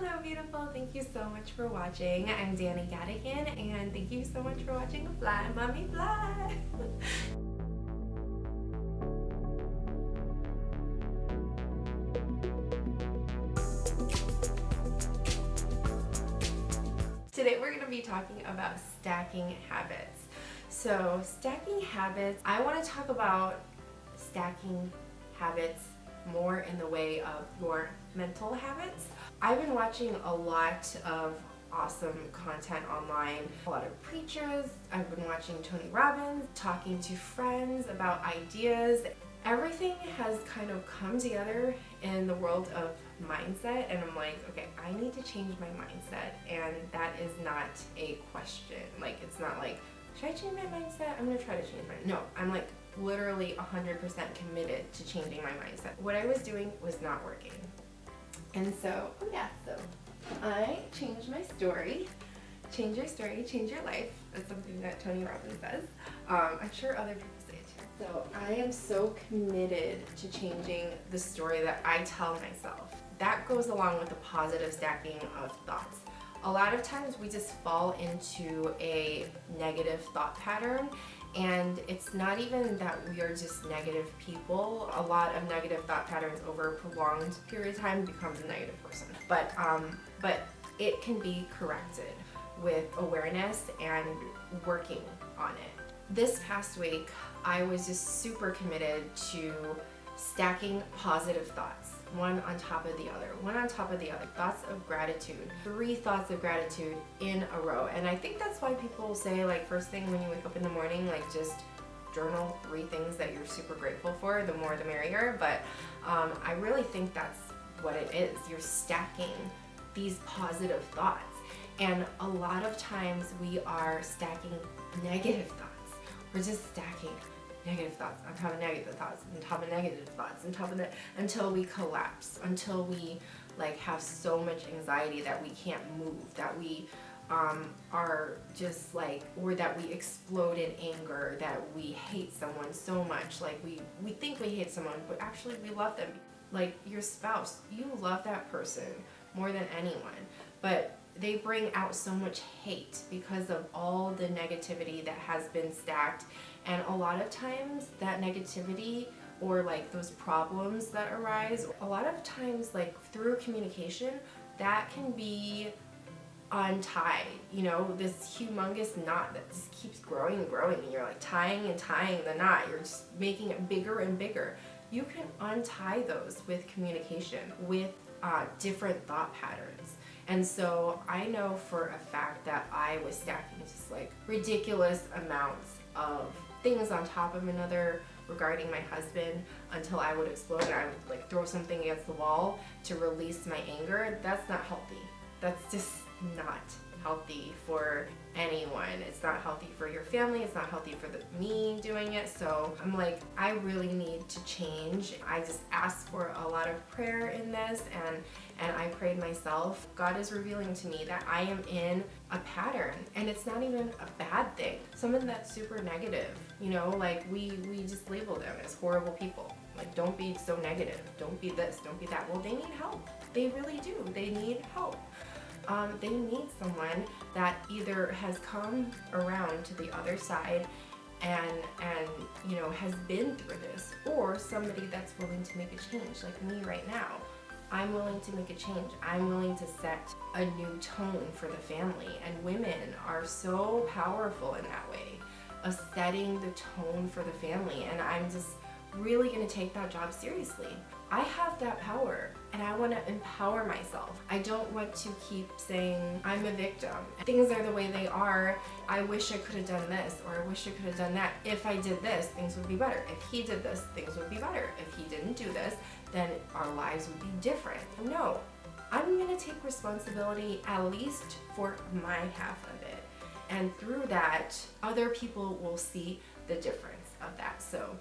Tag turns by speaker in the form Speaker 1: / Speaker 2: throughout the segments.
Speaker 1: Hello beautiful, thank you so much for watching. I'm Danny Gadigan and thank you so much for watching Fly Mommy Fly. Today we're going to be talking about stacking habits. So stacking habits, I want to talk about stacking habits more in the way of your mental habits. I've been watching a lot of awesome content online, a lot of preachers. I've been watching Tony Robbins, talking to friends about ideas. Everything has kind of come together in the world of mindset, and I'm like, okay, I need to change my mindset, and that is not a question. Like, it's not like, should I change my mindset? I'm gonna try to change no, I'm like literally 100% committed to changing my mindset. What I was doing was not working. And so, so I changed my story. Change your story, change your life. That's something that Tony Robbins says. I'm sure other people say it too. So I am so committed to changing the story that I tell myself. That goes along with the positive stacking of thoughts. A lot of times we just fall into a negative thought pattern, and it's not even that we are just negative people. A lot of negative thought patterns over a prolonged period of time becomes a negative person. But it can be corrected with awareness and working on it. This past week, I was just super committed to stacking positive thoughts, one on top of the other, one on top of the other. Thoughts of gratitude, 3 thoughts of gratitude in a row. And I think that's why people say, like, first thing when you wake up in the morning, like, just journal 3 things that you're super grateful for. The more the merrier. But I really think that's what it is. You're stacking these positive thoughts. And a lot of times we are stacking negative thoughts. We're just stacking negative thoughts on top of negative thoughts on top of negative thoughts on top of that, until we collapse, until we like have so much anxiety that we can't move, that we are just like, or that we explode in anger, that we hate someone so much. Like we think we hate someone, but actually we love them. Like your spouse, you love that person more than anyone, but they bring out so much hate because of all the negativity that has been stacked. And a lot of times that negativity, or like those problems that arise, a lot of times, like through communication, that can be untied. You know, this humongous knot that just keeps growing and growing, and you're like tying and tying the knot. You're just making it bigger and bigger. You can untie those with communication, with different thought patterns. And so I know for a fact that I was stacking just like ridiculous amounts of things on top of another regarding my husband, until I would explode and I would like throw something against the wall to release my anger. That's not healthy. That's just not healthy for anyone. It's not healthy for your family. It's not healthy for me doing it. So I'm like, I really need to change. I just asked for a lot of prayer in this, and I prayed myself. God is revealing to me that I am in a pattern, and it's not even a bad thing. Someone that's super negative, you know, like we just label them as horrible people. Like, don't be so negative. Don't be this, don't be that. Well, they need help. They really do. They need help. They need someone that either has come around to the other side and you know, has been through this, or somebody that's willing to make a change, like me right now. I'm willing to make a change. I'm willing to set a new tone for the family, and women are so powerful in that way of setting the tone for the family, and I'm just really going to take that job seriously. I have that power, and I want to empower myself. I don't want to keep saying I'm a victim. Things are the way they are. I wish I could have done this, or I wish I could have done that. If I did this, things would be better. If he did this, things would be better. If he didn't do this, then our lives would be different. No, I'm going to take responsibility at least for my half of it. And through that, other people will see the difference of that. So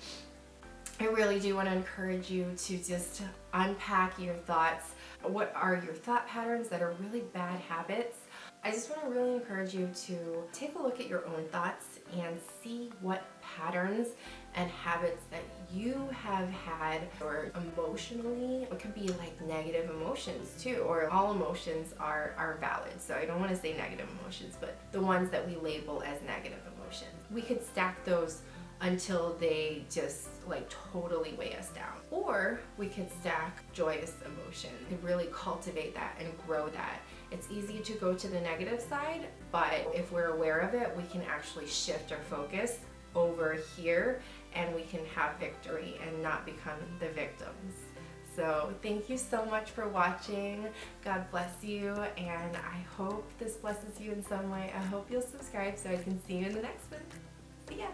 Speaker 1: I really do want to encourage you to just unpack your thoughts. What are your thought patterns that are really bad habits? I just want to really encourage you to take a look at your own thoughts and see what patterns and habits that you have had, or emotionally, it could be like negative emotions too, or all emotions are valid. So I don't want to say negative emotions, but the ones that we label as negative emotions. We could stack those until they just like totally weigh us down. Or we could stack joyous emotion and really cultivate that and grow that. It's easy to go to the negative side, but if we're aware of it, we can actually shift our focus over here and we can have victory and not become the victims. So thank you so much for watching. God bless you, and I hope this blesses you in some way. I hope you'll subscribe so I can see you in the next one. See ya.